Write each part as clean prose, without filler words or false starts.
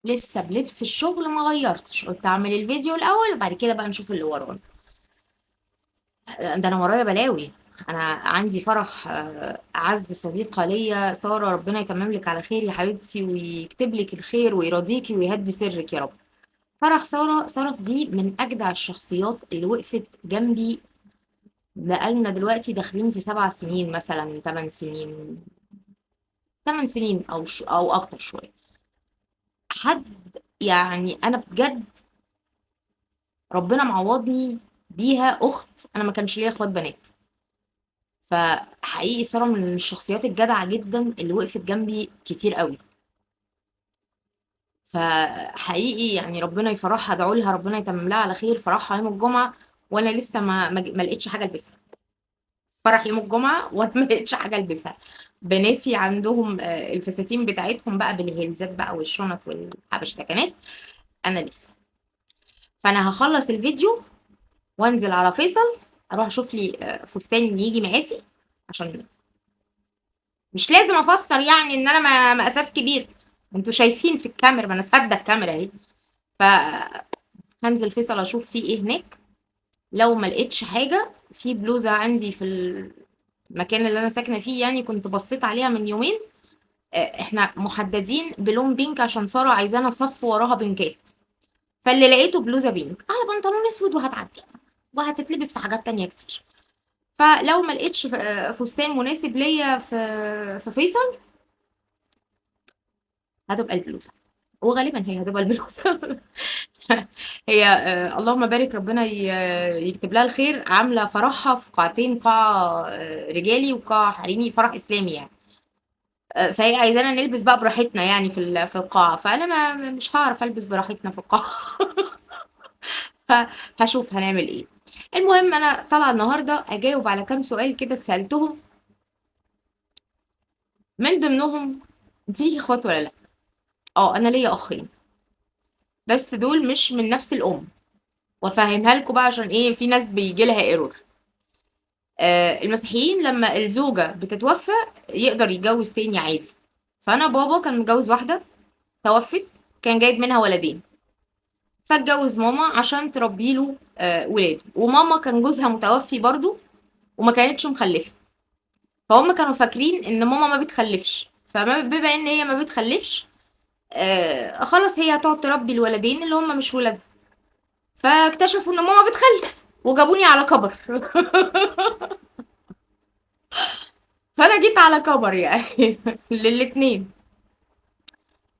لسه بلبس الشغل ما غيرتش، قلت اعمل الفيديو الاول وبعد كده بقى نشوف اللي ورانا. ده انا ورايا بلاوي. انا عندي فرح اعز صديقه ليا ساره، ربنا يتمم لك على خير يا حبيبتي ويكتب لك الخير ويرضيكي ويهدي سرك يا رب. فرح ساره. ساره دي من اجدع الشخصيات اللي وقفت جنبي. بقالنا دلوقتي داخلين في 7 سنين مثلا 8 سنين. 8 سنين او اكتر شويه. حد يعني انا بجد ربنا معوضني بيها اخت. انا ما كانش ليا اخوات بنات. فحقيقي ساره من الشخصيات الجدعه جدا اللي وقفت جنبي كتير قوي. فحقيقي يعني ربنا يفرحها، ادعوا لها ربنا يتمم لها على خير فرحها يوم الجمعه. وانا لسه ما لقيتش حاجه البسها. فرح يوم الجمعه وانا ما لقيتش حاجه البسها. بناتي عندهم الفساتين بتاعتهم بقى بالهيلزات بقى والشنط والحبشتكنات. انا لسه. فانا هخلص الفيديو وانزل على فيصل، اروح اشوف لي فستان يجي مقاسي. عشان مش لازم افسر يعني ان انا مقاسات كبيره. انتوا شايفين في الكاميرا، ما انا سادة الكاميرا اهي. فهنزل فيصل اشوف فيه ايه هناك. لو ما لقيتش حاجه في بلوزه عندي في المكان اللي انا ساكنه فيه، يعني كنت بصيت عليها من يومين. احنا محددين بلون بينك عشان ساره عايزانا صف وراها بينكات. فاللي لقيته بلوزه بينك على بنطلون اسود وهتعدي. وهتتلبس في حاجات تانية كتير. فلو ما لقيتش فستان مناسب ليا في فيصل، هتبقى البلوزه. وغالبا هي هتبقى البلوزه. هي اللهم بارك ربنا يكتب لها الخير، عامله فرحها في قاعتين، قاعه رجالي وقاعه حريمي، فرح اسلامي يعني. فهي عايزانا نلبس بقى براحتنا يعني في القاعه، فانا ما مش هعرف البس براحتنا في القاعه. فهشوف هنعمل ايه. المهم انا طالعه النهارده اجاوب على كام سؤال كده اتسالتهم. من ضمنهم: انت ليكي اخوات ولا لا؟ اه انا ليا اخين. بس دول مش من نفس الام. وافهمها لكم بقى عشان ايه في ناس بيجي لها ايرور. المسيحيين لما الزوجة بتتوفى يقدر يتجوز تاني عادي. فأنا بابا كان متجوز واحدة توفت، كان جايب منها ولدين. فاتجوز ماما عشان تربي له ولاده، وماما كان جوزها متوفي برضو وما كانتش مخلفة. فهم كانوا فاكرين ان ماما ما بتخلفش، فبما ان هي ما بتخلفش خلاص هي هتقعد تربي الولدين اللي هم مش ولادها. فاكتشفوا ان ماما بتخلف وجابوني على كبر. فانا جيت على كبر يعني. للاتنين.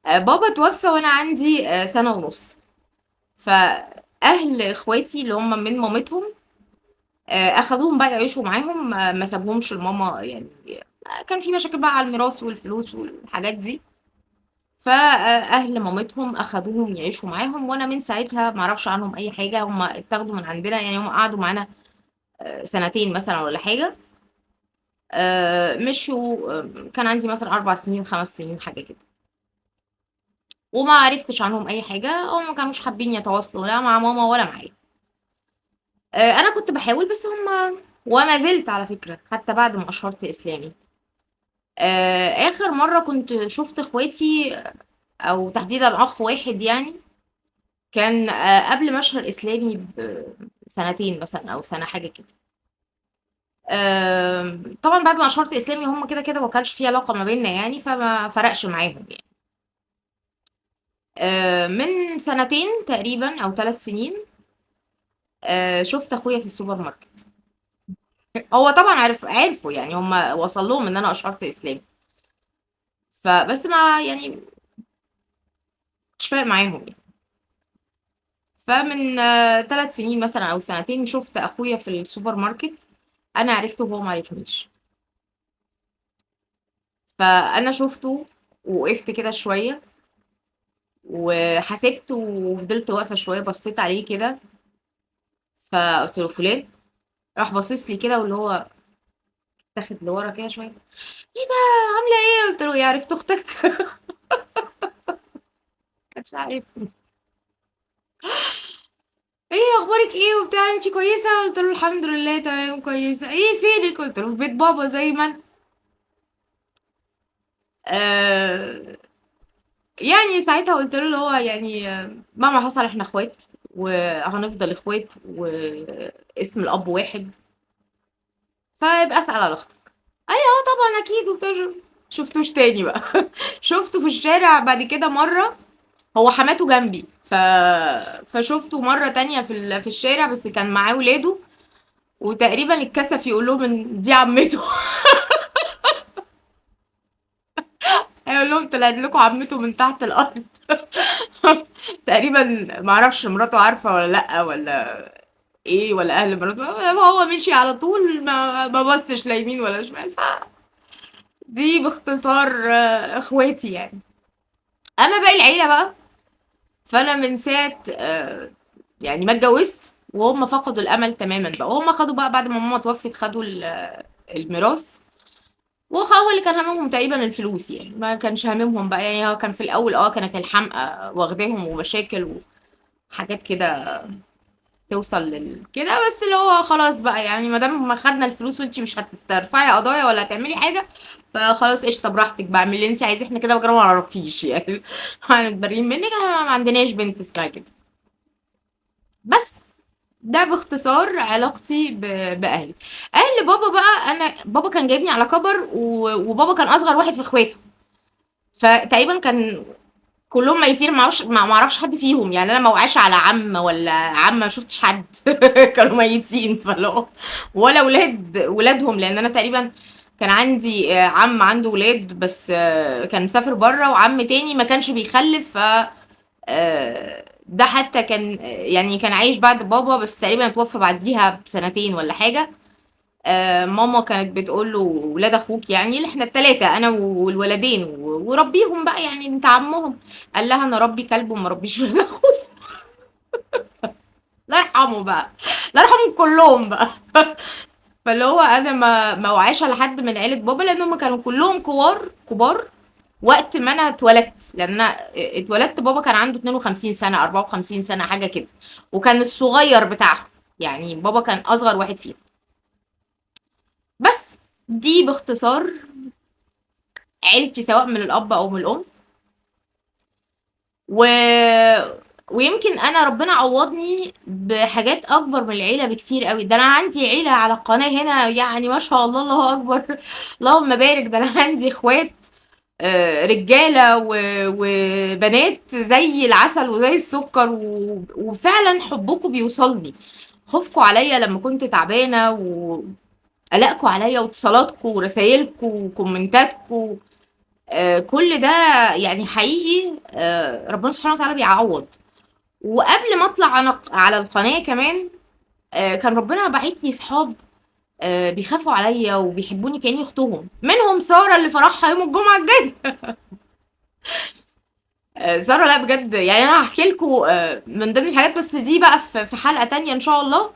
بابا توفى وانا عندي سنة ونص. فاهل اخواتي اللي هم من مامتهم اخدوهم بقى يعيشوا معاهم، ما سابهمش لماما يعني. كان في مشاكل بقى على الميراث والفلوس والحاجات دي. فاهل مامتهم اخدوهم يعيشوا معاهم، وانا من ساعتها ما اعرفش عنهم اي حاجه. هم اتاخدوا من عندنا يعني، هم قعدوا معانا سنتين مثلا ولا حاجه. مشوا. كان عندي مثلا 4 سنين 5 سنين حاجه كده. وما عرفتش عنهم اي حاجه، او ما كانوش حابين يتواصلوا لا مع ماما ولا معايا. انا كنت بحاول بس هم. وما زلت على فكره حتى بعد ما اشهرت اسلامي. اخر مره كنت شفت اخواتي او تحديدا اخ واحد يعني. كان قبل ما اشهر اسلامي بسنتين مثلا او سنه حاجه كده. طبعا بعد ما اشهرت اسلامي هم كده كده ما كانش في علاقه ما بيننا يعني، فما فرقش معاهم يعني. من سنتين تقريبا او 3 سنين شفت اخويا في السوبر ماركت. هو طبعا عرفوا يعني، هم وصل لهم ان انا اشهرت اسلامي. فبس ما يعني مش فارق معاهم يعني. فمن 3 سنين مثلا او سنتين شفت اخويا في السوبر ماركت. انا عرفته وهو ما عرفنيش. فانا شفته ووقفت كده شويه وحسبته وفضلت واقفه شويه بصيت عليه كده. فقلت له: فلان. راح باصص لي كده واللي هو تاخد لورا كده شويه. ايه ده؟ عامله ايه؟ قلت له: يا عرفت اختك. كانش عارف. ايه اخبارك ايه وبتاع، انتي كويسه؟ قلت له: الحمد لله تمام كويسه. ايه فينك؟ قلت له: في بيت بابا زي ما أنا. آه يعني ساعتها قلت له اللي هو يعني مهما حصل احنا اخوات وهنفضل اخوات واسم الاب واحد، فيبقى اسال على اختك. قال لي اه طبعا اكيد وبتاع. شفتوش تاني بقى. شفته في الشارع بعد كده مره، هو حماته جنبي فشفته مره تانية في الشارع، بس كان معاه ولاده، وتقريبا اتكسف يقول لهم ان دي عمته. هيقول لهم طلعت لكم عمته من تحت الارض. تقريبا معرفش مراته عارفه ولا لا، ولا ايه، ولا اهل مراته. هو مشي على طول، ما بصش لا يمين ولا شمال. فدي باختصار اخواتي يعني. اما باقي العيله بقى، فانا من ساعه يعني ما اتجوزت وهم فقدوا الامل تماما بقى، وهم خدوا بقى بعد ما ماما توفت خدوا الميراث. هو اللي كان هاممهم تقريبا الفلوس، يعني ما كانش هاممهم بقى. يعني هو كان في الاول كانت الحمقى واخداهم ومشاكل وحاجات كده توصل كده، بس اللي هو خلاص بقى، يعني ما دام ما خدنا الفلوس وانتي مش هترفعي قضايا ولا هتعملي حاجه، فخلاص قشطه براحتك بقى، اعملي اللي انت عايزاه، احنا كده وكده ما نعرفكيش يعني. احنا متبرئين منك، احنا ما عندناش بنت اسمها كده. بس ده باختصار علاقتي باهلي. اهل بابا بقى، انا بابا كان جايبني على كبر وبابا كان اصغر واحد في اخواته، فتقريبا كان كلهم ميتين، ما اعرفش حد فيهم. يعني انا ما وقعش على عم ولا عم، ما شفتش حد. كانوا ميتين، فلو ولا ولادهم، لان انا تقريبا كان عندي عم عنده ولاد، بس كان مسافر بره، وعم تاني ما كانش بيخلف. ف ده حتى كان يعني كان عايش بعد بابا، بس تقريبا اتوفى بعديها بسنتين ولا حاجة. ماما كانت بتقول له ولاد اخوك، يعني اللي احنا التلاتة انا والولدين، وربيهم بقى يعني انت عمهم. قال لها انا ربي كلب وما ربيش ولاد اخويا. الله يرحمه بقى، الله يرحمهم كلهم بقى. فاللي هو انا ما وعاش على حد من عيلة بابا، لان هم كانوا كلهم كبار كبار وقت ما انا اتولدت. لان انا اتولدت بابا كان عنده 52 سنة 54 سنة حاجة كده، وكان الصغير بتاعهم، يعني بابا كان اصغر واحد فيهم. بس دي باختصار عيلتي، سواء من الاب او من الام. و... ويمكن انا ربنا عوضني بحاجات اكبر من العيله بكتير قوي. ده انا عندي عيله على القناه هنا، يعني ما شاء الله، الله اكبر. اللهم بارك. ده انا عندي اخوات رجاله وبنات زي العسل وزي السكر، وفعلا حبكم بيوصلني. خوفكم عليا لما كنت تعبانه، وقلقكم عليا، واتصالاتكم ورسايلكم وكومنتاتكم، كل ده يعني حقيقي ربنا سبحانه وتعالى بيعوض. وقبل ما اطلع على القناه كمان، كان ربنا باعت لي صحاب بيخافوا عليا وبيحبوني كاني اختهم، منهم ساره اللي فرحها يوم الجمعه الجاي. ساره، لا بجد يعني انا هحكي لكم من ضمن الحاجات، بس دي بقى في حلقه تانية ان شاء الله.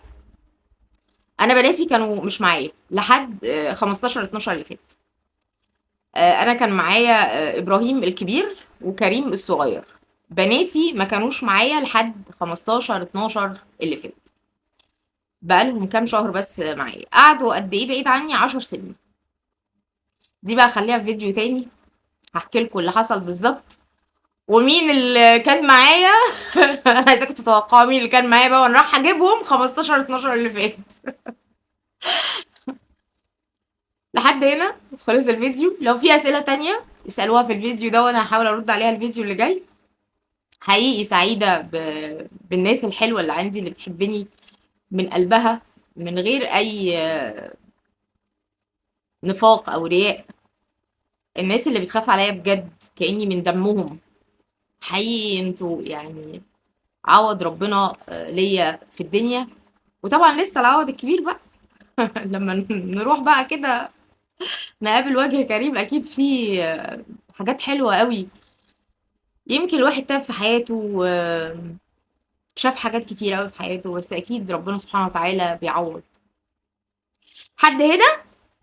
انا بناتي كانوا مش معايا لحد 15 12 اللي فات. انا كان معايا ابراهيم الكبير وكريم الصغير. بناتي ما كانوش معايا لحد 15 12 اللي فات. بقالهم كام شهر بس معايا. قعدوا قد ايه بعيد عني؟ 10 سنين. دي بقى خليها في فيديو تاني، هحكي لكم اللي حصل بالظبط ومين اللي كان معايا. انا عايزاكم تتوقعوا مين اللي كان معايا بقى، وانا رايحه اجيبهم 15 12 اللي فات. لحد هنا خلص الفيديو. لو في اسئله تانية اسالوها في الفيديو ده، وانا هحاول ارد عليها الفيديو اللي جاي. حقيقي سعيدة بالناس الحلوة اللي عندي، اللي بتحبني من قلبها، من غير أي نفاق أو رياء. الناس اللي بتخاف عليا بجد كأني من دمهم. حقيقي انتوا يعني عوض ربنا ليا في الدنيا. وطبعا لسه العوض الكبير بقى. لما نروح بقى كده نقابل وجه كريم، أكيد في حاجات حلوة قوي. يمكن الواحد تعب في حياته وشاف حاجات كتير قوي في حياته، بس أكيد ربنا سبحانه وتعالى بيعوض. حد هنا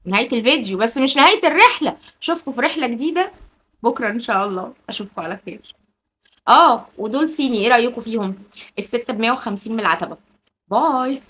نهاية الفيديو، بس مش نهاية الرحلة. اشوفكم في رحلة جديدة بكرة ان شاء الله. اشوفكم على خير. ودول صيني، ايه رأيكم فيهم؟ الستة ب150 من العتبة. باي.